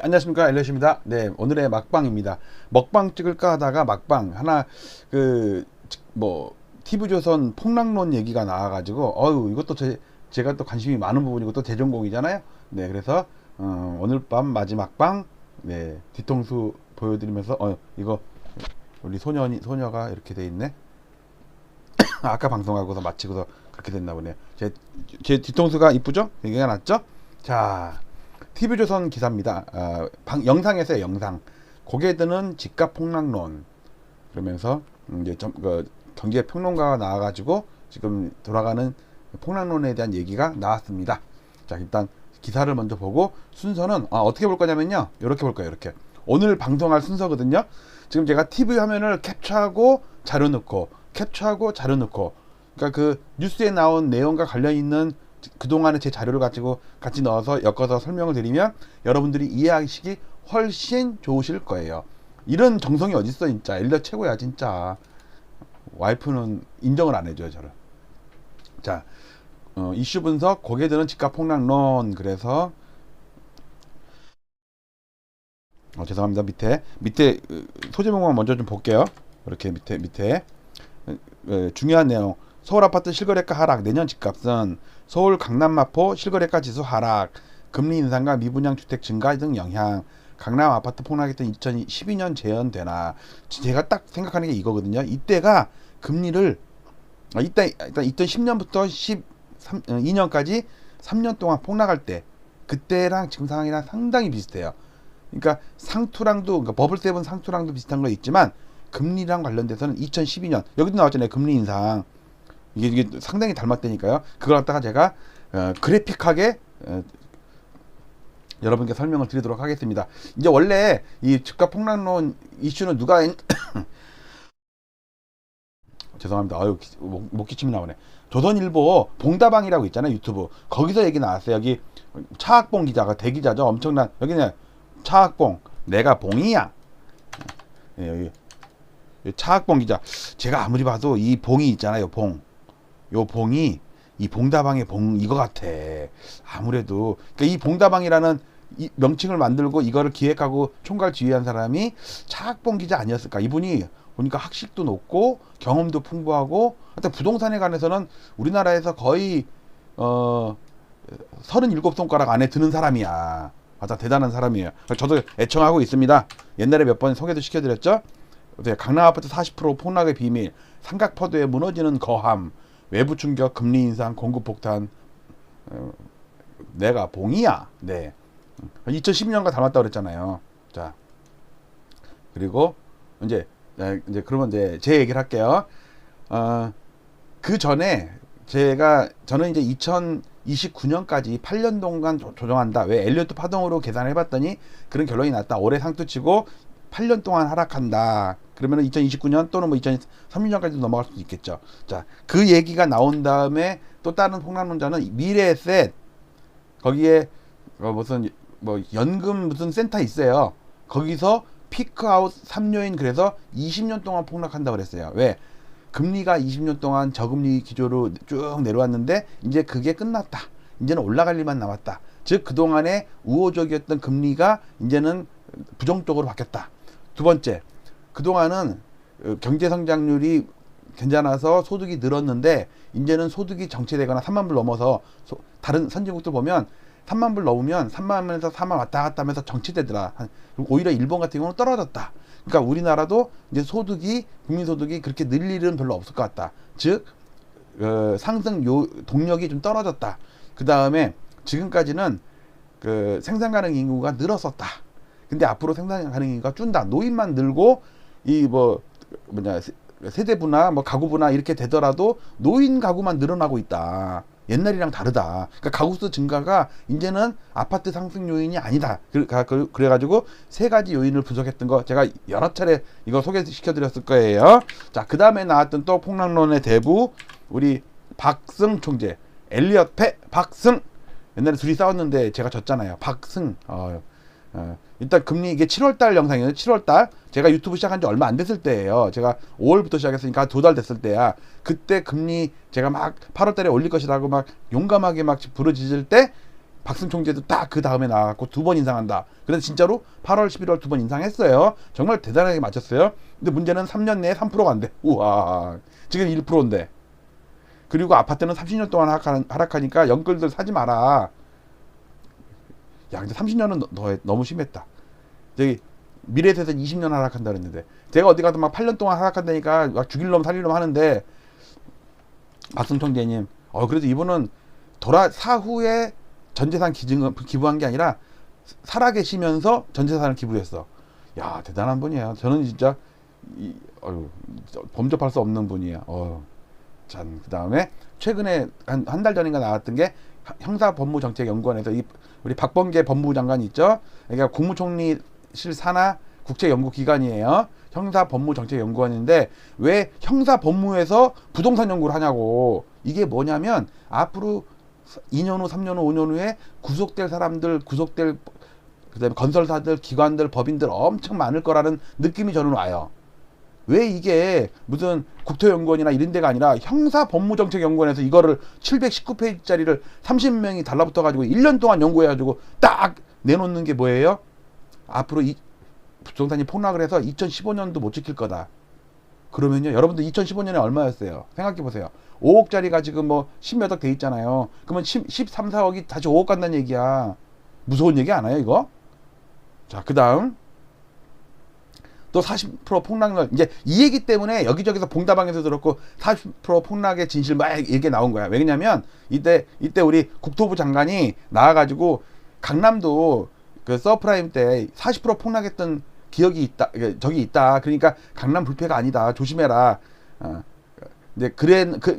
안녕하십니까, 엘리엇입니다. 네, 오늘의 막방입니다. 먹방 찍을까 하다가 막방 하나 TV조선 폭락론 얘기가 나와가지고 이것도 제가 또 관심이 많은 부분이고 또 제 전공이잖아요. 네, 그래서 오늘 밤 마지막 방, 네, 뒤통수 보여드리면서 이거 우리 소녀가 이렇게 돼 있네. 아까 방송하고서 마치고서 그렇게 됐나 보네요. 제 뒤통수가 이쁘죠? 얘기가 났죠? 자, TV조선 기사입니다. 영상에서요, 영상. 고개 드는 집값 폭락론. 그러면서 이제 경제 평론가가 나와가지고 지금 돌아가는 폭락론에 대한 얘기가 나왔습니다. 자, 일단 기사를 먼저 보고 순서는 어떻게 볼 거냐면요, 이렇게 볼 거예요. 이렇게 오늘 방송할 순서거든요. 지금 제가 TV 화면을 캡처하고 자료 넣고 캡처하고 자료 넣고, 그러니까 그 뉴스에 나온 내용과 관련 있는 그동안의 제 자료를 가지고 같이 넣어서 엮어서 설명을 드리면 여러분들이 이해하시기 훨씬 좋으실 거예요. 이런 정성이 어딨어. 진짜 엘리엇 최고야 진짜. 와이프는 인정을 안 해줘요 저를. 자, 이슈 분석, 고개 드는 집값 폭락론. 그래서 죄송합니다. 밑에 소제목만 먼저 좀 볼게요. 이렇게 밑에 중요한 내용. 서울 아파트 실거래가 하락, 내년 집값은. 서울 강남 마포 실거래가 지수 하락, 금리 인상과 미분양 주택 증가 등 영향. 강남 아파트 폭락했던 2012년 재현되나. 제가 딱 생각하는 게 이거거든요. 이때가 금리를 일단 2010년부터 12년까지 3년 동안 폭락할 때, 그때랑 지금 상황이랑 상당히 비슷해요. 그러니까 그러니까 버블7 상투랑도 비슷한 거 있지만 금리랑 관련돼서는 2012년 여기도 나왔잖아요. 금리 인상. 이게 상당히 닮았다니까요. 그걸 갖다가 제가 그래픽하게 여러분께 설명을 드리도록 하겠습니다. 이제 원래 이 집값 폭락론 이슈는 누가 죄송합니다. 목기침이 나오네. 조선일보 봉다방이라고 있잖아요. 유튜브. 거기서 얘기 나왔어요. 여기 차학봉 기자가 대기자죠. 엄청난. 여기는 차학봉. 내가 봉이야. 여기 차학봉 기자. 제가 아무리 봐도 이 봉이 있잖아요. 요 봉이 이 봉다방의 봉 이거 같아. 아무래도 그러니까 이 봉다방이라는 이 명칭을 만들고 이거를 기획하고 총괄 지휘한 사람이 차학봉 기자 아니었을까. 이분이 보니까 학식도 높고 경험도 풍부하고, 하여튼 부동산에 관해서는 우리나라에서 거의 37손가락 안에 드는 사람이야. 맞아, 대단한 사람이에요. 저도 애청하고 있습니다. 옛날에 몇 번 소개도 시켜드렸죠. 강남 아파트 40% 폭락의 비밀, 삼각포도에 무너지는 거함, 외부 충격, 금리 인상, 공급 폭탄. 내가 봉이야. 네. 2012년과 닮았다고 그랬잖아요. 자, 그리고 이제 그러면 이제 제 얘기를 할게요. 그 전에 저는 이제 2029년까지 8년 동안 조정한다. 왜? 엘리엇 파동으로 계산을 해봤더니 그런 결론이 났다. 올해 상투치고 8년 동안 하락한다. 그러면 2029년 또는 2030년까지도 넘어갈 수도 있겠죠. 자, 그 얘기가 나온 다음에 또 다른 폭락론자는 미래에셋, 거기에 연금 무슨 센터 있어요. 거기서 피크아웃 3료인, 그래서 20년 동안 폭락한다고 그랬어요. 왜? 금리가 20년 동안 저금리 기조로 쭉 내려왔는데 이제 그게 끝났다. 이제는 올라갈 일만 남았다. 즉 그동안에 우호적이었던 금리가 이제는 부정적으로 바뀌었다. 두 번째, 그동안은 경제 성장률이 괜찮아서 소득이 늘었는데 이제는 소득이 정체되거나 3만 불 넘어서 다른 선진국들 보면 3만 불 넘으면 3만에서 4만 왔다 갔다 하면서 정체되더라. 오히려 일본 같은 경우는 떨어졌다. 그러니까 우리나라도 이제 국민소득이 그렇게 늘 일은 별로 없을 것 같다. 즉 상승 동력이 좀 떨어졌다. 그 다음에 지금까지는 그 생산 가능 인구가 늘었었다. 근데 앞으로 생산 가능 인구가 준다. 노인만 늘고 세대부나 가구부나 이렇게 되더라도 노인 가구만 늘어나고 있다. 옛날이랑 다르다. 그러니까 가구수 증가가 이제는 아파트 상승 요인이 아니다. 그래가지고 세 가지 요인을 분석했던 거 제가 여러 차례 이거 소개시켜 드렸을 거예요. 자, 그 다음에 나왔던 또 폭락론의 대부, 우리 박승 총재. 엘리엇 패 박승. 옛날에 둘이 싸웠는데 제가 졌잖아요. 박승. 일단 금리, 이게 7월달 영상이에요. 7월달 제가 유튜브 시작한 지 얼마 안 됐을 때예요. 제가 5월부터 시작했으니까 2달 됐을 때야. 그때 금리 제가 막 8월달에 올릴 것이라고 막 용감하게 막 부르짖을 때 박승 총재도 딱 그 다음에 나왔고 2번 인상한다. 그래서 진짜로 8월, 11월 2번 인상했어요. 정말 대단하게 맞췄어요. 근데 문제는 3년 내에 3%가 안 돼. 우와. 지금 1%인데. 그리고 아파트는 30년 동안 하락하니까 영끌들 사지 마라. 야, 근데 30년은 너무 심했다. 저기 미래에서 20년 하락한다 그랬는데 제가 어디 가도 막 8년 동안 하락한다니까 막 죽일 놈 살릴 놈 하는데 박승 총재님, 그래도 이분은 사후에 전재산 기부한 게 아니라 살아계시면서 전재산을 기부했어. 야, 대단한 분이에요. 저는 진짜 범접할 수 없는 분이에요. 그 다음에 최근에 한 달 전인가 나왔던 게 형사법무정책연구원에서 우리 박범계 법무부 장관 있죠. 그러니까 국무총리실 산하 국제연구기관이에요. 형사법무정책연구원인데 왜 형사법무에서 부동산 연구를 하냐고. 이게 뭐냐면 앞으로 2년 후, 3년 후, 5년 후에 구속될 사람들, 그다음에 건설사들, 기관들, 법인들 엄청 많을 거라는 느낌이 저는 와요. 왜 이게 무슨 국토연구원이나 이런 데가 아니라 형사법무정책연구원에서 이거를 719페이지짜리를 30명이 달라붙어 가지고 1년 동안 연구해 가지고 딱 내놓는 게 뭐예요? 앞으로 부동산이 폭락을 해서 2015년도 못 지킬 거다. 그러면요, 여러분들 2015년에 얼마였어요? 생각해 보세요. 5억짜리가 지금 뭐 10몇 억 돼 있잖아요. 그러면 13, 4억이 다시 5억 간다는 얘기야. 무서운 얘기 아나요, 이거? 자, 그 다음 또 40% 폭락을, 이제 이 얘기 때문에 여기저기서 봉다방에서 들었고 40% 폭락의 진실 막 이게 나온 거야. 왜냐면 이때 우리 국토부 장관이 나와가지고 강남도 그 서프라임 때 40% 폭락했던 기억이 있다, 저기 있다. 그러니까 강남 불패가 아니다. 조심해라. 이제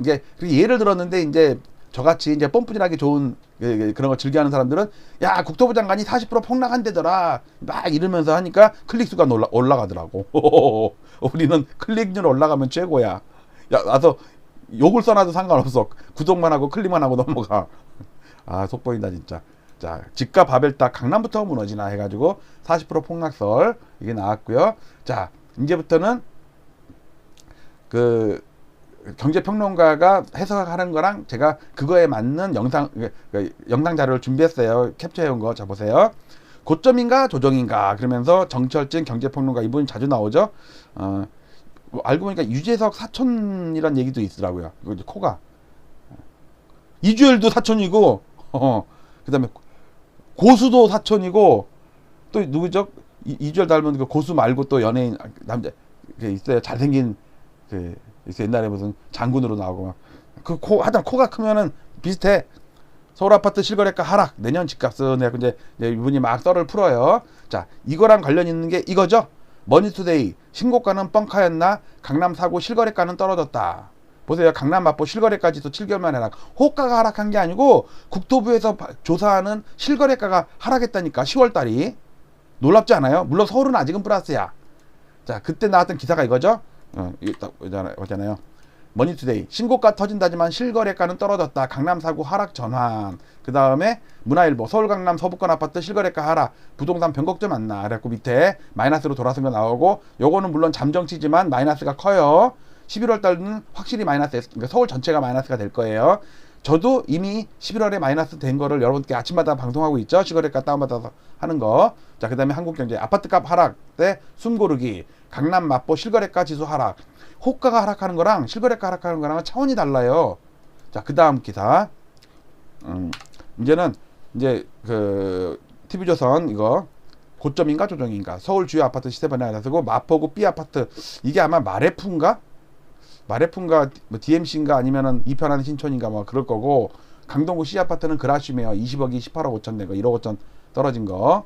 이제 예를 들었는데 이제 저같이 이제 뻔뻔하게 좋은 그런 거 즐겨하는 사람들은 야, 국토부 장관이 40% 폭락한대더라 막 이러면서 하니까 클릭수가 올라가더라고. 우리는 클릭률 올라가면 최고야. 야, 와서 욕을 써놔도 상관없어. 구독만 하고 클릭만 하고 넘어가. 속 보인다 진짜. 자, 집값 바벨탑 강남부터 무너지나 해가지고 40% 폭락설 이게 나왔고요. 자, 이제부터는 그 경제평론가가 해석하는 거랑 제가 그거에 맞는 영상 자료를 준비했어요. 캡처해온 거. 자, 보세요. 고점인가 조정인가 그러면서 정철진 경제평론가, 이분이 자주 나오죠. 알고 보니까 유재석 사촌이란 얘기도 있더라고요. 코가 이주열도 사촌이고 그 다음에 고수도 사촌이고 또 누구죠? 이주열 닮은 그 고수 말고 또 연예인 남자 있어요. 잘생긴 옛날에 무슨 장군으로 나오고 막 하여튼 코가 크면은 비슷해. 서울 아파트 실거래가 하락, 내년 집값은 해고 이제 이분이 막 썰을 풀어요. 자, 이거랑 관련 있는 게 이거죠. 머니투데이 신고가는 뻥카였나? 강남 사고 실거래가는 떨어졌다. 보세요. 강남 마포 실거래가지도 7개월 만에 하락. 호가가 하락한 게 아니고 국토부에서 조사하는 실거래가가 하락했다니까. 10월달이 놀랍지 않아요? 물론 서울은 아직은 플러스야. 자, 그때 나왔던 기사가 이거죠. 이거잖아요. 머니투데이 신고가 터진다지만 실거래가는 떨어졌다. 강남 사고 하락 전환. 그 다음에 문화일보 서울 강남 서부권 아파트 실거래가 하락. 부동산 변곡점 만나. 그래갖고 밑에 마이너스로 돌아선 거 나오고, 요거는 물론 잠정치지만 마이너스가 커요. 11월 달은 확실히 마이너스, 그러니까 서울 전체가 마이너스가 될 거예요. 저도 이미 11월에 마이너스 된 거를 여러분께 아침마다 방송하고 있죠. 실거래가 다운받아서 하는 거. 자, 그 다음에 한국경제 아파트값 하락 때 숨고르기. 강남 마포 실거래가 지수 하락. 호가가 하락하는 거랑 실거래가 하락하는 거랑은 차원이 달라요. 자, 그 다음 기사. 이제는 이제 그 TV조선 이거 고점인가 조정인가 서울 주요 아파트 시세 변화에 나서고 마포구 B 아파트 이게 아마 마레프인가 뭐 DMC인가 아니면은 이편한 신촌인가 뭐 그럴 거고, 강동구 C 아파트는 그라시메어 20억이 18억 5천 된 거, 1억 5천 떨어진 거.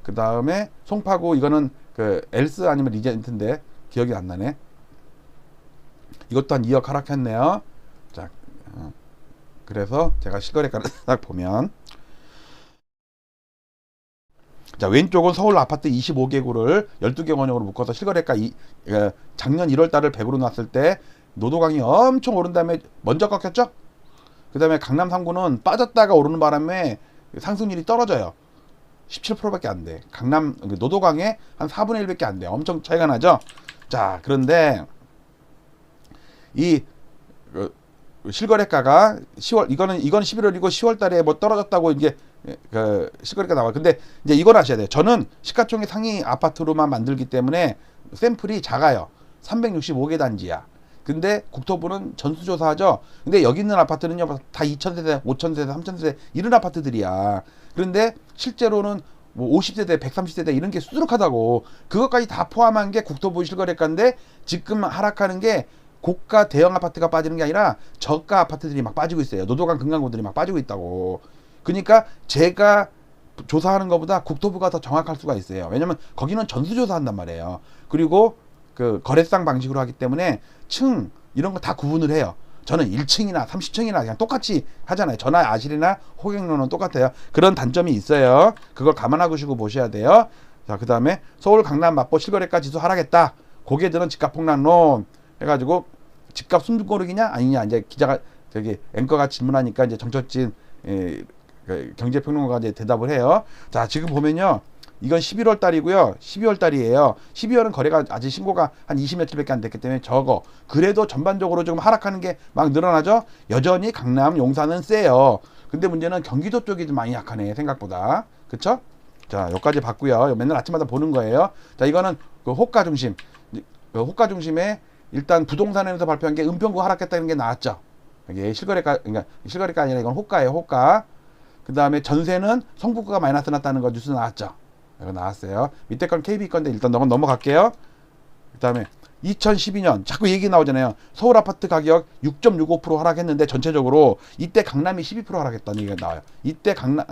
그 다음에 송파구 이거는 그 엘스 아니면 리젠트인데 기억이 안 나네. 이것도 한 2억 하락했네요. 자, 그래서 제가 실거래가를 딱 보면, 자, 왼쪽은 서울 아파트 25개구를 12개 원역으로 묶어서 실거래가 작년 1월 달을 100으로 놨을 때 노도강이 엄청 오른 다음에 먼저 꺾였죠? 그 다음에 강남 3구는 빠졌다가 오르는 바람에 상승률이 떨어져요. 17%밖에 안 돼. 강남 노도강에 한 4분의 1밖에 안 돼. 엄청 차이가 나죠? 자, 그런데 이 실거래가가 10월 이거는 11월이고 10월 달에 뭐 떨어졌다고 이게 그 실거래가 나와요. 근데 이제 이걸 아셔야 돼요. 저는 시가총액 상위 아파트로만 만들기 때문에 샘플이 작아요. 365개 단지야. 근데 국토부는 전수조사하죠. 근데 여기 있는 아파트는요, 다 2,000세대, 5,000세대, 3,000세대 이런 아파트들이야. 그런데 실제로는 뭐 50세대, 130세대 이런 게 수두룩하다고. 그것까지 다 포함한 게 국토부 실거래가인데 지금 하락하는 게 고가 대형 아파트가 빠지는 게 아니라 저가 아파트들이 막 빠지고 있어요. 노도강 금강구들이 막 빠지고 있다고. 그러니까 제가 조사하는 것보다 국토부가 더 정확할 수가 있어요. 왜냐면 거기는 전수조사한단 말이에요. 그리고 그 거래상 방식으로 하기 때문에 층 이런 거 다 구분을 해요. 저는 1층이나 30층이나 그냥 똑같이 하잖아요. 전화 아실이나 호갱로는 똑같아요. 그런 단점이 있어요. 그걸 감안하시고 보셔야 돼요. 자, 그 다음에 서울, 강남, 마포 실거래가 지수 하락했다. 고개들은 집값 폭락론 해가지고 집값 숨고르기냐 아니냐 이제 기자가 저기 앵커가 질문하니까 이제 정철진 경제평론가가 이제 대답을 해요. 자, 지금 보면요. 이건 11월 달이고요. 12월 달이에요. 12월은 거래가 아직 신고가 한 20며칠밖에 안 됐기 때문에 적어. 그래도 전반적으로 좀 하락하는 게 막 늘어나죠. 여전히 강남, 용산은 세요. 근데 문제는 경기도 쪽이 좀 많이 약하네 생각보다. 그쵸? 자, 여기까지 봤고요. 맨날 아침마다 보는 거예요. 자, 이거는 그 호가 중심. 호가 중심에 일단 부동산에서 발표한 게 은평구 하락했다는 게 나왔죠. 이게 실거래가, 그러니까 실거래가 아니라 이건 호가예요. 호가. 그 다음에 전세는 성북구가 마이너스 났다는 거 뉴스 나왔죠. 이거 나왔어요. 밑에 건 KB 건데 일단 넘어갈게요. 그 다음에 2012년 자꾸 얘기 나오잖아요. 서울 아파트 가격 6.65% 하락했는데 전체적으로 이때 강남이 12% 하락했다는 얘기가 나와요. 이때 강남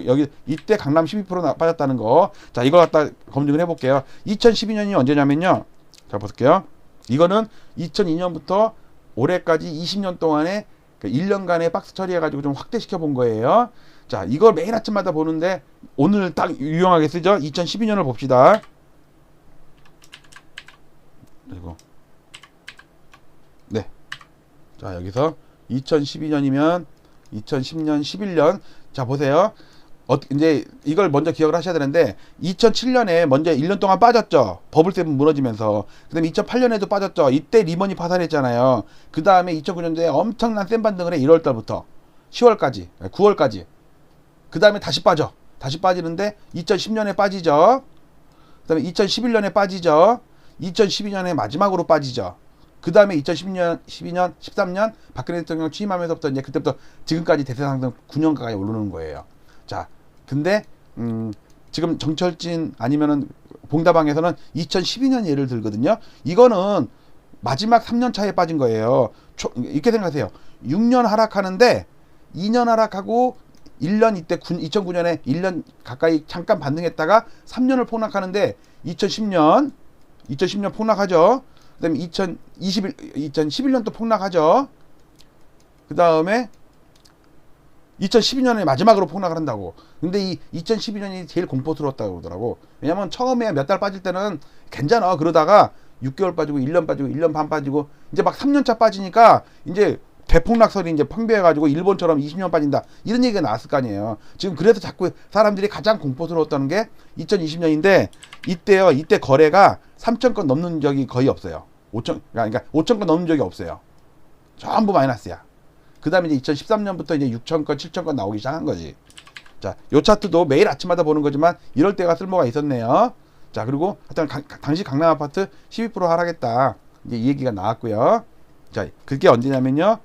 여기 이때 강남 12% 빠졌다는 거. 자, 이걸 갖다 검증을 해볼게요. 2012년이 언제냐면요. 자, 볼게요. 이거는 2002년부터 올해까지 20년 동안에 1년간의 박스 처리해가지고 좀 확대시켜 본 거예요. 자, 이걸 매일 아침마다 보는데 오늘 딱 유용하게 쓰죠. 2012년을 봅시다. 그리고 네. 자, 여기서 2012년이면 2010년, 11년. 자, 보세요. 이제 이걸 먼저 기억을 하셔야 되는데 2007년에 먼저 1년 동안 빠졌죠. 버블세븐 무너지면서. 그 다음에 2008년에도 빠졌죠. 이때 리먼이 파산했잖아요. 그 다음에 2009년도에 엄청난 센 반등을 해. 1월달부터 10월까지 9월까지. 그 다음에 다시 빠져. 다시 빠지는데 2010년에 빠지죠. 그 다음에 2011년에 빠지죠. 2012년에 마지막으로 빠지죠. 그 다음에 2012년, 13년 박근혜 대통령 취임하면서부터 이제 그때부터 지금까지 대세 상승 9년 가까이 오르는 거예요. 자, 근데 지금 정철진 아니면은 봉다방에서는 2012년 예를 들거든요. 이거는 마지막 3년 차에 빠진 거예요. 이렇게 생각하세요. 6년 하락하는데 2년 하락하고 1년 이때 2009년에 1년 가까이 잠깐 반등했다가 3년을 폭락하는데 2010년 폭락하죠. 그 다음에 2011년 또 폭락하죠. 그 다음에 2012년에 마지막으로 폭락을 한다고. 근데 이 2012년이 제일 공포스러웠다고 그러더라고. 왜냐면 처음에 몇 달 빠질 때는 괜찮아. 그러다가 6개월 빠지고 1년 빠지고 1년 반 빠지고 이제 막 3년차 빠지니까 이제 대폭락설이 이제 팽배해가지고 일본처럼 20년 빠진다. 이런 얘기가 나왔을 거 아니에요. 지금 그래서 자꾸 사람들이 가장 공포스러웠다는 게 2020년인데 이때요. 이때 거래가 3천 건 넘는 적이 거의 없어요. 5천 건 넘는 적이 없어요. 전부 마이너스야. 그 다음에 이제 2013년부터 이제 6천 건, 7천 건 나오기 시작한 거지. 자, 요 차트도 매일 아침마다 보는 거지만 이럴 때가 쓸모가 있었네요. 자, 그리고 하여튼 당시 강남 아파트 12% 하락했다. 이제 이 얘기가 나왔고요. 자, 그게 언제냐면요.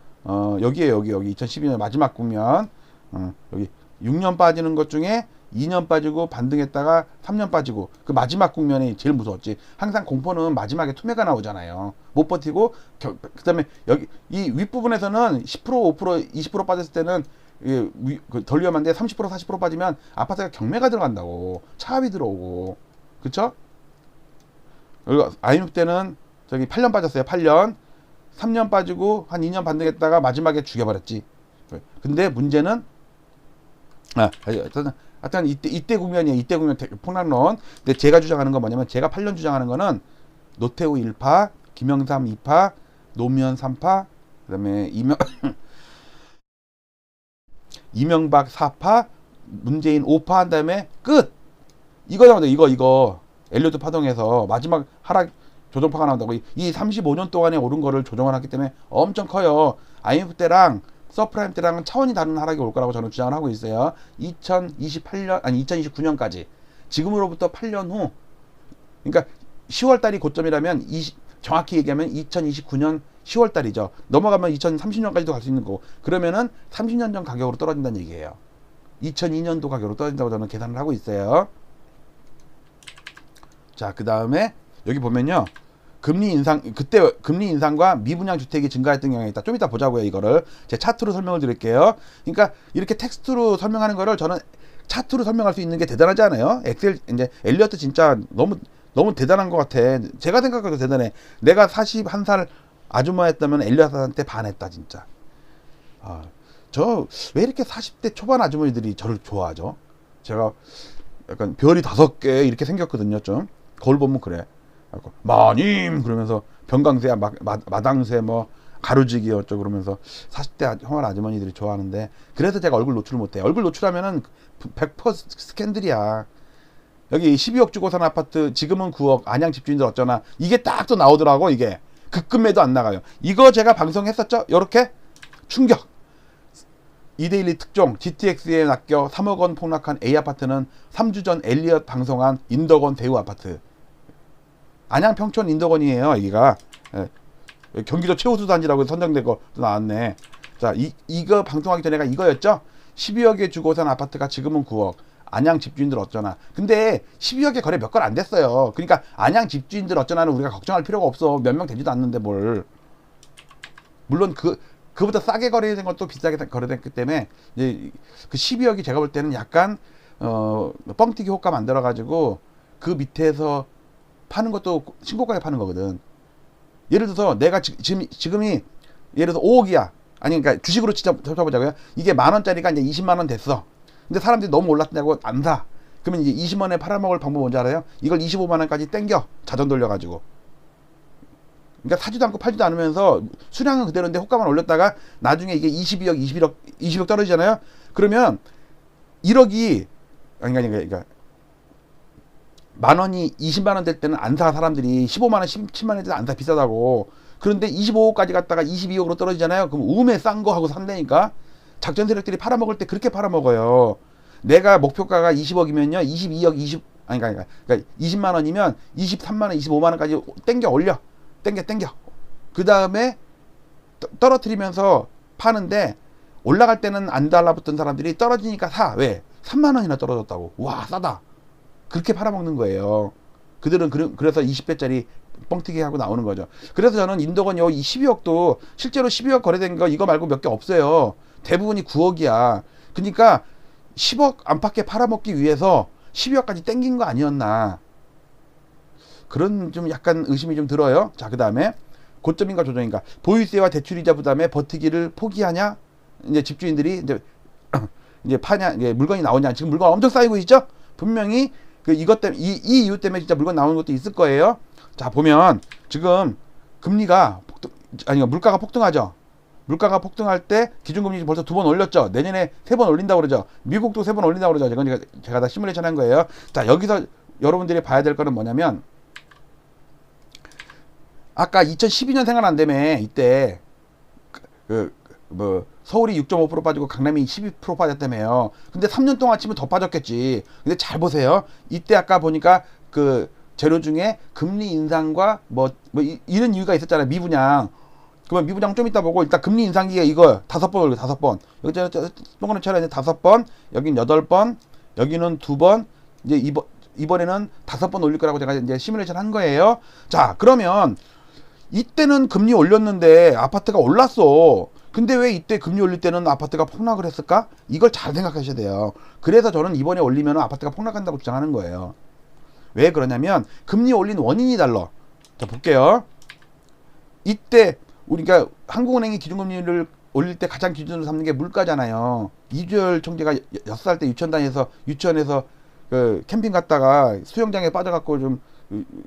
여기 2012년 마지막 국면. 여기 6년 빠지는 것 중에 2년 빠지고 반등했다가 3년 빠지고 그 마지막 국면이 제일 무서웠지. 항상 공포는 마지막에 투매가 나오잖아요. 못 버티고 그 다음에 여기 이 윗부분에서는 10% 5% 20% 빠졌을 때는 덜 위험한데 30% 40% 빠지면 아파트가 경매가 들어간다고. 차압이 들어오고. 그쵸? 그리고 IMF 때는 저기 8년 빠졌어요. 8년 3년 빠지고 한 2년 반등했다가 마지막에 죽여버렸지. 근데 문제는 하여튼 이때 국면이에요. 이때 국면 폭락론. 근데 제가 주장하는 건 뭐냐면 제가 8년 주장하는 거는 노태우 1파, 김영삼 2파, 노무현 3파, 그다음에 이명박 4파, 문재인 5파 한 다음에 끝. 이거 나온다. 이거 엘리어트 파동에서 마지막 하락 조정파가 나온다고. 이 35년 동안에 오른 거를 조정을 했기 때문에 엄청 커요. IMF 때랑 서프라임 때랑은 차원이 다른 하락이 올 거라고 저는 주장을 하고 있어요. 2029년까지. 지금으로부터 8년 후, 그러니까 10월 달이 고점이라면 정확히 얘기하면 2029년 10월 달이죠. 넘어가면 2030년까지도 갈 수 있는 거고, 그러면은 30년 전 가격으로 떨어진다는 얘기예요. 2002년도 가격으로 떨어진다고 저는 계산을 하고 있어요. 자, 그 다음에 여기 보면요, 금리 인상, 그때 금리 인상과 미분양 주택이 증가했던 경향이 있다. 좀 이따 보자고요. 이거를 제 차트로 설명을 드릴게요. 그러니까 이렇게 텍스트로 설명하는 거를 저는 차트로 설명할 수 있는 게 대단하지 않아요? 엑셀, 이제 엘리어트 진짜 너무 대단한 것 같아. 제가 생각해도 대단해. 내가 41살 아줌마였다면 엘리어트한테 반했다 진짜. 저 왜 이렇게 40대 초반 아주머니들이 저를 좋아하죠? 제가 약간 별이 5개 이렇게 생겼거든요. 좀 거울 보면 그래. 마님 그러면서 병강세, 마당새, 뭐 가루지기 어쩌고 그러면서 40대 형한 아주머니들이 좋아하는데, 그래서 제가 얼굴 노출을 못해. 얼굴 노출하면은 100% 스캔들이야. 여기 12억 주고 산 아파트 지금은 9억, 안양 집주인들 어쩌나, 이게 딱 또 나오더라고. 이게 급금매도 안 나가요. 이거 제가 방송했었죠. 요렇게 충격. 이데일리 특종 GTX에 낚여 3억 원 폭락한 A아파트는 3주 전 엘리엇 방송한 인덕원 대우 아파트. 안양 평촌 인덕원이에요. 여기가 경기도 최우수 단지라고 선정된 거 나왔네. 자, 이거 방송하기 전에가 이거였죠. 12억에 주고 산 아파트가 지금은 9억. 안양 집주인들 어쩌나. 근데 12억에 거래 몇 건 안 됐어요. 그러니까 안양 집주인들 어쩌나는 우리가 걱정할 필요가 없어. 몇 명 되지도 않는데 뭘. 물론 그보다 싸게 거래된 것도 비싸게 거래됐기 때문에 이제 그 12억이 제가 볼 때는 약간 뻥튀기 호가 만들어 가지고 그 밑에서 파는 것도 신고가에 파는 거거든. 예를 들어서 내가 지금이 예를 들어서 5억이야. 아니 그러니까 주식으로 잡아보자고요. 이게 10,000원짜리가 이제 20만원 됐어. 근데 사람들이 너무 올랐다고 안 사. 그러면 이제 20만원에 팔아먹을 방법 뭔지 알아요? 이걸 25만원까지 땡겨. 자전 돌려가지고. 그러니까 사지도 않고 팔지도 않으면서 수량은 그대로인데 호가만 올렸다가 나중에 이게 20억 떨어지잖아요. 그러면 1억이 그러니까 만원이 20만원 될 때는 안 사. 사람들이 15만원 17만원 될 때 안 사. 비싸다고. 그런데 25억까지 갔다가 22억으로 떨어지잖아요. 그럼 우매 싼 거 하고 산다니까. 작전 세력들이 팔아먹을 때 그렇게 팔아먹어요. 내가 목표가가 20억이면요 22억 그러니까 20만원이면 23만원 25만원까지 땡겨 올려. 땡겨. 그 다음에 떨어뜨리면서 파는데, 올라갈 때는 안 달라붙던 사람들이 떨어지니까 사. 왜? 3만원이나 떨어졌다고. 와, 싸다. 그렇게 팔아먹는 거예요. 그들은 그래서 20배짜리 뻥튀기 하고 나오는 거죠. 그래서 저는 인덕원 이 12억도 실제로 12억 거래된 거 이거 말고 몇 개 없어요. 대부분이 9억이야. 그러니까 10억 안팎에 팔아먹기 위해서 12억까지 땡긴 거 아니었나. 그런 좀 약간 의심이 좀 들어요. 자, 그 다음에 고점인가 조정인가. 보유세와 대출이자 부담에 버티기를 포기하냐. 이제 집주인들이 이제 파냐, 이제 물건이 나오냐. 지금 물건 엄청 쌓이고 있죠. 분명히 이것 때문에 이 이유 때문에 진짜 물건 나오는 것도 있을 거예요. 자, 보면 지금 금리가 물가가 폭등하죠. 물가가 폭등할 때 기준금리 벌써 2번 올렸죠. 내년에 3번 올린다고 그러죠. 미국도 3번 올린다고 그러죠. 이건 제가 다 시뮬레이션 한 거예요. 자, 여기서 여러분들이 봐야 될 거는 뭐냐면, 아까 2012년 생각난다며. 이때 서울이 6.5% 빠지고 강남이 12% 빠졌다며요. 근데 3년 동안 치면 더 빠졌겠지. 근데 잘 보세요. 이때 아까 보니까 그 재료 중에 금리 인상과 이런 이유가 있었잖아요. 미분양. 그러면 미분양 좀 이따 보고, 일단 금리 인상기가 이거 5번 올려. 5번. 여기 동그란 차례 5번, 여긴 8번, 여기는 2번, 이제 이번에는 5번 올릴 거라고 제가 이제 시뮬레이션 한 거예요. 자, 그러면 이때는 금리 올렸는데 아파트가 올랐어. 근데 왜 이때 금리 올릴 때는 아파트가 폭락을 했을까? 이걸 잘 생각하셔야 돼요. 그래서 저는 이번에 올리면 아파트가 폭락한다고 주장하는 거예요. 왜 그러냐면 금리 올린 원인이 달라. 자, 볼게요. 이때 우리가 한국은행이 기준금리를 올릴 때 가장 기준으로 삼는 게 물가잖아요. 이주열 총재가 6살 때 유치원에서 그 캠핑 갔다가 수영장에 빠져갖고 좀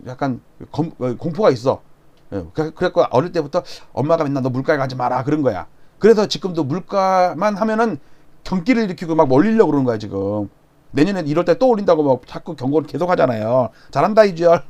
약간 공포가 있어. 그래갖고 어릴 때부터 엄마가 맨날 너 물가에 가지 마라 그런 거야. 그래서 지금도 물가만 하면은 경기를 일으키고 막 올리려고 그러는 거야 지금. 내년에 1월 때 또 올린다고 막 자꾸 경고를 계속 하잖아요. 잘한다 이주열.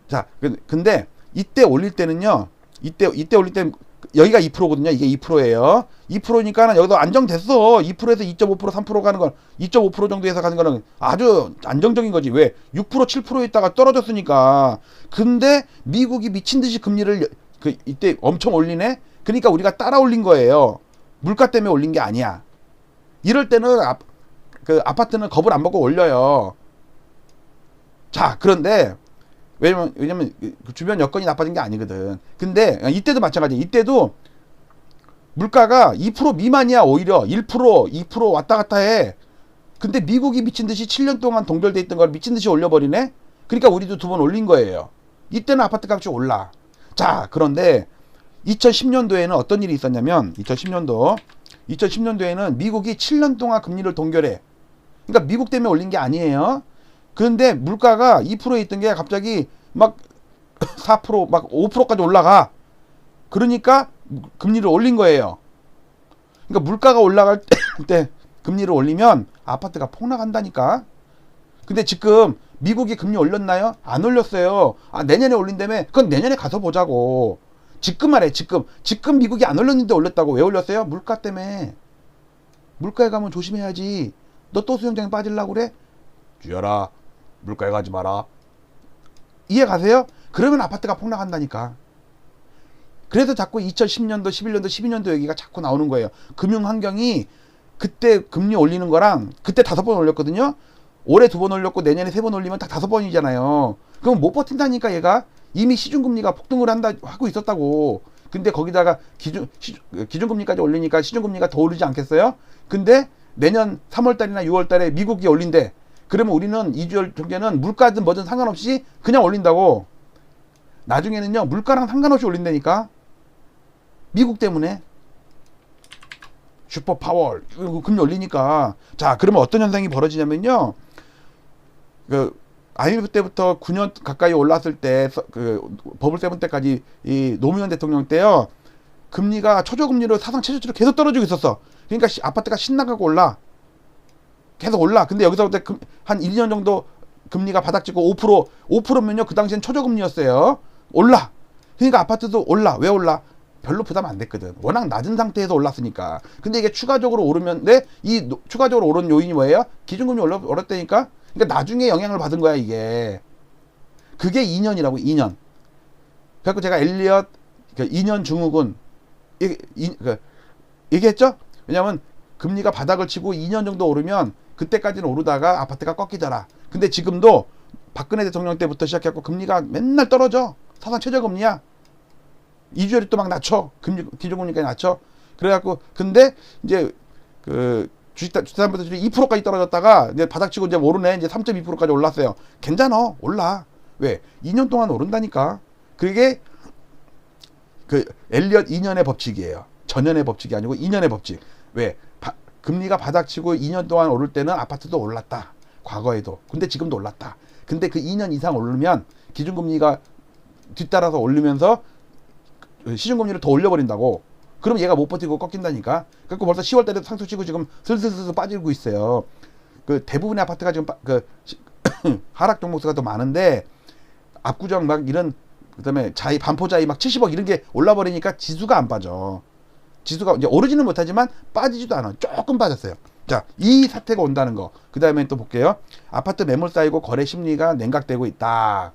자, 근데 이때 올릴 때는요. 이때 올릴 때 여기가 2%거든요. 이게 2%예요. 2%니까는 여기도 안정됐어. 2%에서 2.5% 3% 가는 건 2.5% 정도에서 가는 거는 아주 안정적인 거지. 왜? 6% 7% 있다가 떨어졌으니까. 근데 미국이 미친 듯이 금리를 이때 엄청 올리네. 그러니까 우리가 따라 올린 거예요. 물가 때문에 올린 게 아니야. 이럴 때는 아파트는 겁을 안 먹고 올려요. 자, 그런데 왜냐면 그 주변 여건이 나빠진 게 아니거든. 근데 이때도 마찬가지. 이때도 물가가 2% 미만이야. 오히려 1%, 2% 왔다 갔다 해. 근데 미국이 미친 듯이 7년 동안 동결돼 있던 걸 미친 듯이 올려버리네. 그러니까 우리도 두 번 올린 거예요. 이때는 아파트 값이 올라. 자, 그런데 2010년도에는 어떤 일이 있었냐면 2010년도에는 미국이 7년 동안 금리를 동결해. 그러니까 미국 때문에 올린 게 아니에요. 그런데 물가가 2%에 있던 게 갑자기 막 4%, 막 5%까지 올라가. 그러니까 금리를 올린 거예요. 그러니까 물가가 올라갈 때 금리를 올리면 아파트가 폭락한다니까. 근데 지금 미국이 금리 올렸나요? 안 올렸어요. 아, 내년에 올린다며? 그건 내년에 가서 보자고. 지금 말해, 지금. 지금 미국이 안 올렸는데 올렸다고. 왜 올렸어요? 물가 때문에. 물가에 가면 조심해야지. 너 또 수영장에 빠지려고 그래? 주여라, 물가에 가지 마라. 이해 가세요? 그러면 아파트가 폭락한다니까. 그래서 자꾸 2010년도, 11년도, 12년도 얘기가 자꾸 나오는 거예요. 금융 환경이 그때 금리 올리는 거랑 그때 5번 올렸거든요. 올해 2번 올렸고 내년에 3번 올리면 딱 5번이잖아요. 그럼 못 버틴다니까 얘가. 이미 시중금리가 폭등을 하고 있었다고. 근데 거기다가 기준금리까지 올리니까 시중금리가 더 오르지 않겠어요? 근데 내년 3월달이나 6월달에 미국이 올린대. 그러면 우리는 2주열 경제는 물가든 뭐든 상관없이 그냥 올린다고. 나중에는요, 물가랑 상관없이 올린다니까. 미국 때문에. 슈퍼파워 금리 올리니까. 자, 그러면 어떤 현상이 벌어지냐면요, IMF 때부터 9년 가까이 올랐을 때, 버블 세븐 때까지 이 노무현 대통령 때요, 금리가 초저금리로 사상 최저치로 계속 떨어지고 있었어. 그러니까 아파트가 신나가고 올라. 계속 올라. 근데 여기서부터 한 1년 정도 금리가 바닥찍고 5%면요, 그 당시엔 초저금리였어요. 올라. 그러니까 아파트도 올라. 왜 올라? 별로 부담 안 됐거든. 워낙 낮은 상태에서 올랐으니까. 근데 이게 추가적으로 오르면, 추가적으로 오른 요인이 뭐예요? 기준금리 올랐다니까? 그러니까 나중에 영향을 받은 거야, 이게. 그게 2년이라고, 2년. 그래갖고 제가 엘리엇, 2년 증후군, 얘기했죠? 왜냐면, 금리가 바닥을 치고 2년 정도 오르면, 그때까지는 오르다가 아파트가 꺾이잖아. 근데 지금도 박근혜 대통령 때부터 시작해갖고 금리가 맨날 떨어져. 사상 최저금리야. 2주열이 또 막 낮춰. 기준금리까지 낮춰. 그래갖고, 근데, 이제, 주식담보대출이 2%까지 떨어졌다가, 이제 바닥치고 이제 오르네. 이제 3.2%까지 올랐어요. 괜찮아. 올라. 왜? 2년 동안 오른다니까. 그게, 엘리엇 2년의 법칙이에요. 전년의 법칙이 아니고 2년의 법칙. 왜? 금리가 바닥치고 2년 동안 오를 때는 아파트도 올랐다. 과거에도. 근데 지금도 올랐다. 근데 그 2년 이상 오르면, 기준금리가 뒤따라서 올리면서, 시중금리를 더 올려버린다고. 그럼 얘가 못 버티고 꺾인다니까. 그래서 벌써 10월달에 상승 치고 지금 슬슬 빠지고 있어요. 대부분의 아파트가 지금 하락 종목수가 더 많은데, 압구정 막 이런, 그다음에 반포자이 막 70억 이런 게 올라버리니까 지수가 안 빠져. 지수가 이제 오르지는 못하지만 빠지지도 않아. 조금 빠졌어요. 자, 이 사태가 온다는 거. 그 다음에 또 볼게요. 아파트 매물 쌓이고 거래 심리가 냉각되고 있다.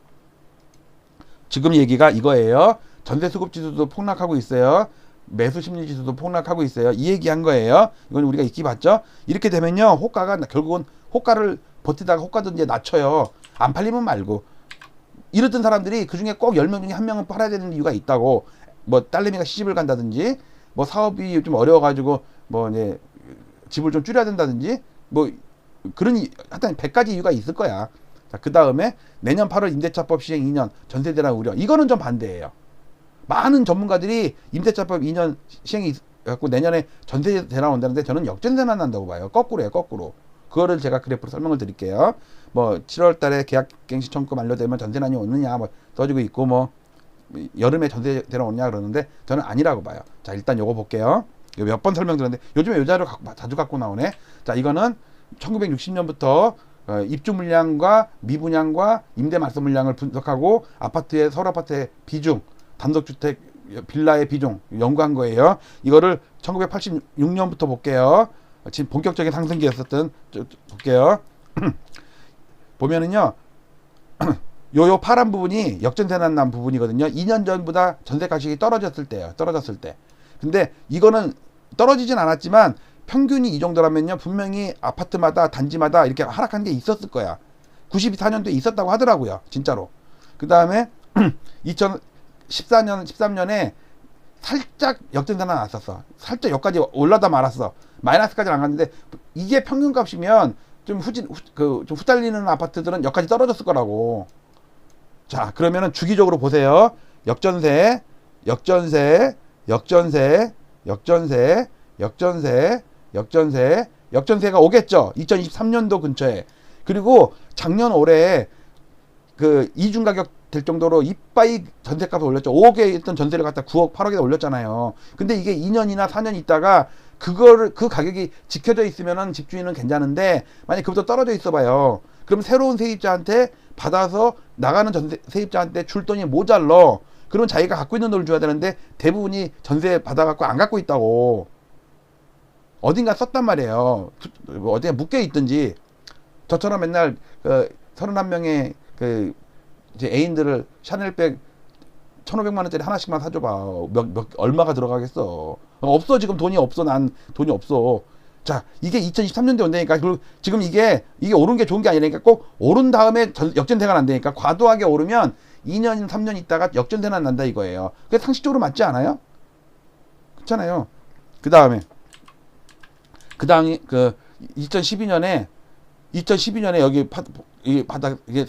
지금 얘기가 이거예요. 전세 수급 지수도 폭락하고 있어요. 매수 심리 지수도 폭락하고 있어요. 이 얘기한 거예요. 이건 우리가 익히 봤죠. 이렇게 되면요, 호가가 결국은 호가를 버티다가 호가도 이제 낮춰요. 안 팔리면 말고. 이랬던 사람들이 그 중에 꼭 10명 중에 1명은 팔아야 되는 이유가 있다고. 뭐 딸내미가 시집을 간다든지, 뭐 사업이 좀 어려워가지고 뭐 이제 집을 좀 줄여야 된다든지, 뭐 그런 하여튼 100가지 이유가 있을 거야. 자, 그 다음에 내년 8월 임대차법 시행 2년 전세 대란 우려. 이거는 좀 반대예요. 많은 전문가들이 임대차법 2년 시행이 갖고 내년에 전세 대란 온다는데, 저는 역전세만 난다고 봐요. 거꾸로예요, 거꾸로. 그거를 제가 그래프로 설명을 드릴게요. 뭐 7월 달에 계약갱신 청구 만료되면 전세난이 오느냐 뭐 써지고 있고, 뭐 여름에 전세 대란 오느냐 그러는데 저는 아니라고 봐요. 자, 일단 요거 볼게요. 몇 번 설명드렸는데 요즘에 요 자료 자주 갖고 나오네. 자, 이거는 1960년부터 입주 물량과 미분양과 임대 말소 물량을 분석하고 아파트의 서울 아파트의 비중, 단독주택 빌라의 비중 연구한 거예요. 이거를 1986년부터 볼게요. 지금 본격적인 상승기였었던 볼게요. 보면은요. 요 파란 부분이 역전세난 난 부분이거든요. 2년 전보다 전세 가격이 떨어졌을 때요. 떨어졌을 때. 근데 이거는 떨어지진 않았지만 평균이 이 정도라면요. 분명히 아파트마다 단지마다 이렇게 하락한 게 있었을 거야. 94년도에 있었다고 하더라고요. 진짜로. 그 다음에 2014년, 13년에 살짝 역전세가 났었어. 살짝 여기까지 올라다 말았어. 마이너스까지는 안 갔는데 이게 평균값이면 좀 좀 후달리는 아파트들은 여기까지 떨어졌을 거라고. 자, 그러면은 주기적으로 보세요. 역전세, 역전세, 역전세, 역전세, 역전세, 역전세, 역전세가 오겠죠. 2023년도 근처에. 그리고 작년 올해 그 이중 가격 될 정도로 이빠이 전세값을 올렸죠. 5억에 있던 전세를 갖다 9억, 8억에 올렸잖아요. 근데 이게 2년이나 4년 있다가 그 가격이 지켜져 있으면은 집주인은 괜찮은데 만약 그보다 떨어져 있어 봐요. 그럼 새로운 세입자한테 받아서 나가는 세입자한테 줄 돈이 모자러. 그러면 자기가 갖고 있는 돈을 줘야 되는데 대부분이 전세 받아갖고 안 갖고 있다고. 어딘가 썼단 말이에요. 어디에 묶여 있든지. 저처럼 맨날 31명의 이제 애인들을 샤넬백 1,500만 원짜리 하나씩만 사줘봐. 얼마가 들어가겠어. 없어. 지금 돈이 없어. 난 돈이 없어. 자, 이게 2023년도에 온다니까. 그리고 지금 이게 오른 게 좋은 게 아니라니까. 꼭 오른 다음에 역전세가 난다니까. 과도하게 오르면 2년, 3년 있다가 역전세가 난다 이거예요. 그게 상식적으로 맞지 않아요? 그렇잖아요. 그 다음에 2012년에 여기 바닥 이게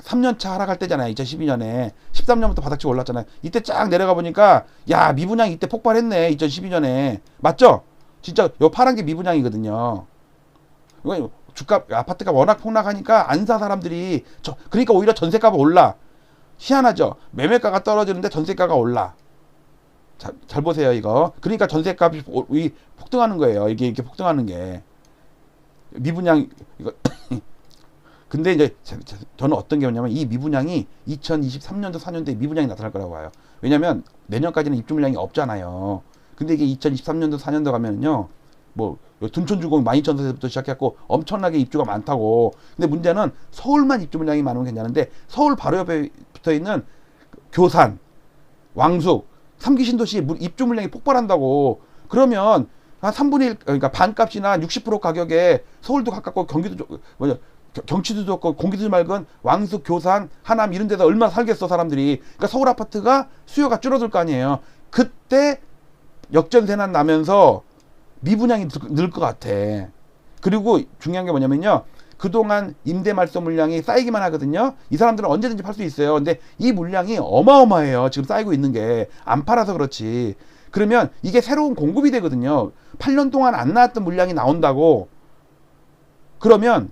3년차 하락할 때잖아요. 2012년에 13년부터 바닥치고 올랐잖아요. 이때 쫙 내려가 보니까 야, 미분양 이때 폭발했네. 2012년에 맞죠? 진짜 요 파란 게 미분양이거든요. 주가 아파트가 워낙 폭락하니까 안 사 사람들이 그러니까 오히려 전세가가 올라. 희한하죠. 매매가가 떨어지는데 전세가가 올라. 잘 보세요 이거. 그러니까 전세값이 폭등하는 거예요. 이게 이렇게 폭등하는 게 미분양 이거. 근데 이제 저는 어떤 게 뭐냐면 이 미분양이 2023년도 4년도에 미분양이 나타날 거라고 봐요. 왜냐면 내년까지는 입주 물량이 없잖아요. 근데 이게 2023년도 4년도 가면은요, 뭐 둔촌주공 12,000세대부터 시작해갖고 엄청나게 입주가 많다고. 근데 문제는 서울만 입주 물량이 많으면 괜찮은데 서울 바로 옆에 붙어있는 교산, 왕숙, 3기 신도시 입주 물량이 폭발한다고. 그러면 한 3분의 1, 그러니까 반값이나 60% 가격에 서울도 가깝고 경치도 좋고 공기도 맑은 왕숙, 교산, 하남 이런 데서 얼마나 살겠어 사람들이. 그러니까 서울 아파트가 수요가 줄어들 거 아니에요. 그때 역전세난 나면서 미분양이 늘 것 같아. 그리고 중요한 게 뭐냐면요, 그동안 임대 말소 물량이 쌓이기만 하거든요. 이 사람들은 언제든지 팔 수 있어요. 근데 이 물량이 어마어마해요. 지금 쌓이고 있는 게 안 팔아서 그렇지. 그러면 이게 새로운 공급이 되거든요. 8년 동안 안 나왔던 물량이 나온다고. 그러면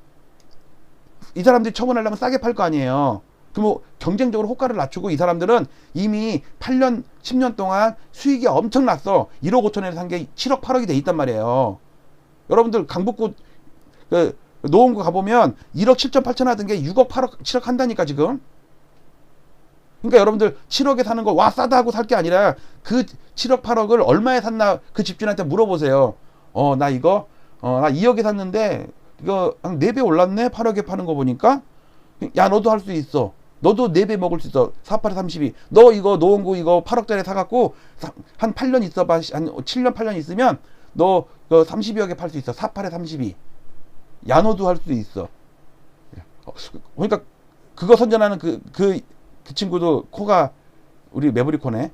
이 사람들이 처분하려면 싸게 팔 거 아니에요. 그럼 경쟁적으로 호가를 낮추고 이 사람들은 이미 8년, 10년 동안 수익이 엄청났어. 1억 5천에 산 게 7억, 8억이 돼 있단 말이에요. 여러분들 강북구 노원구 가보면 1억 7천 8천 하던 게 6억, 8억, 7억 한다니까 지금. 그러니까 여러분들 7억에 사는 거 와 싸다 하고 살 게 아니라 그 7억, 8억을 얼마에 샀나 그 집주인한테 물어보세요. 나 2억에 샀는데 이거 한 4배 올랐네? 8억에 파는 거 보니까. 야, 너도 할 수 있어. 너도 4배 먹을 수 있어. 48에 32. 너 이거 노원구 이거 8억짜리 사갖고 한 8년 있어봐. 한 7년 8년 있으면 너 32억에 팔 수 있어. 48에 32. 야, 너도 할 수 있어. 그러니까 그거 선전하는 그 친구도 코가 우리 매부리코네.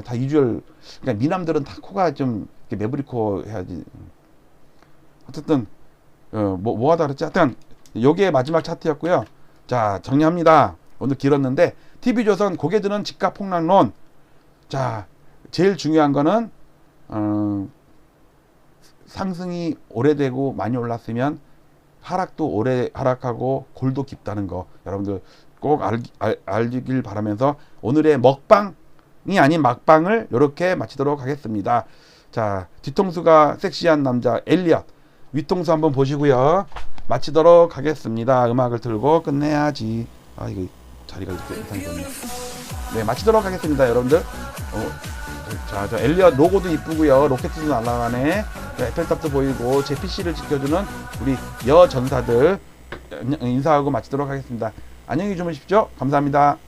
다 이주열. 그러니까 미남들은 다 코가 좀 매부리코 해야지. 어쨌든 뭐 하다 그랬지? 하여튼 요게 마지막 차트였고요. 자, 정리합니다. 오늘 길었는데 TV조선 고개 드는 집값 폭락론. 자, 제일 중요한 거는 상승이 오래되고 많이 올랐으면 하락도 오래 하락하고 골도 깊다는 거 여러분들 꼭 알길 바라면서 오늘의 먹방이 아닌 막방을 이렇게 마치도록 하겠습니다. 자, 뒤통수가 섹시한 남자 엘리엇 윗통수 한번 보시고요. 마치도록 하겠습니다. 음악을 틀고 끝내야지. 이거 자리가 이렇게 이상해졌네. 네, 마치도록 하겠습니다, 여러분들. 자, 저 엘리엇 로고도 이쁘고요. 로켓도 날아가네. 에펠탑도 보이고 제 PC를 지켜주는 우리 여 전사들 인사하고 마치도록 하겠습니다. 안녕히 주무십시오. 감사합니다.